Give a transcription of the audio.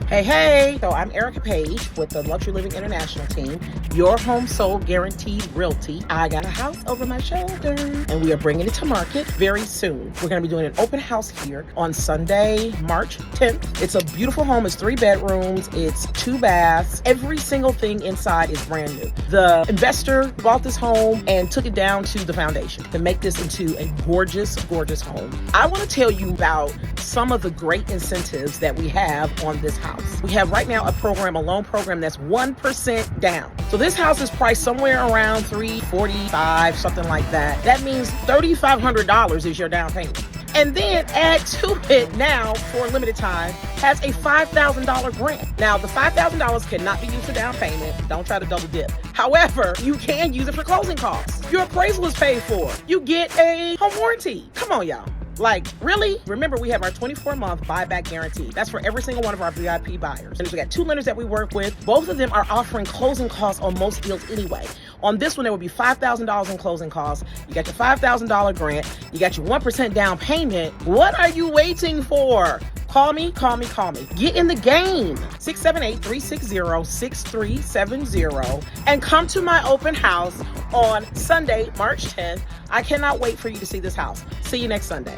Hey, so I'm Erica Page with the Luxury Living International team, your home sold guaranteed realty. I got a house over my shoulder and we are bringing it to market very soon. We're going to be doing an open house here on Sunday, March 10th. It's a beautiful home. It's 3 bedrooms. It's 2 baths. Every single thing inside is brand new. The investor bought this home and took it down to the foundation to make this into a gorgeous, gorgeous home. I want to tell you about some of the great incentives that we have on this house. We have right now a loan program that's 1% down. So this house is priced somewhere around $345, something like that. That means $3,500 is your down payment. And then add to it now, for a limited time, has a $5,000 grant. Now, the $5,000 cannot be used for down payment. Don't try to double dip. However, you can use it for closing costs. Your appraisal is paid for. You get a home warranty. Come on, y'all. Like, really? Remember, we have our 24-month buyback guarantee. That's for every single one of our VIP buyers. And we got 2 lenders that we work with. Both of them are offering closing costs on most deals anyway. On this one, there will be $5,000 in closing costs. You got your $5,000 grant. You got your 1% down payment. What are you waiting for? Call me. Get in the game. 678-360-6370 and come to my open house on Sunday, March 10th. I cannot wait for you to see this house. See you next Sunday.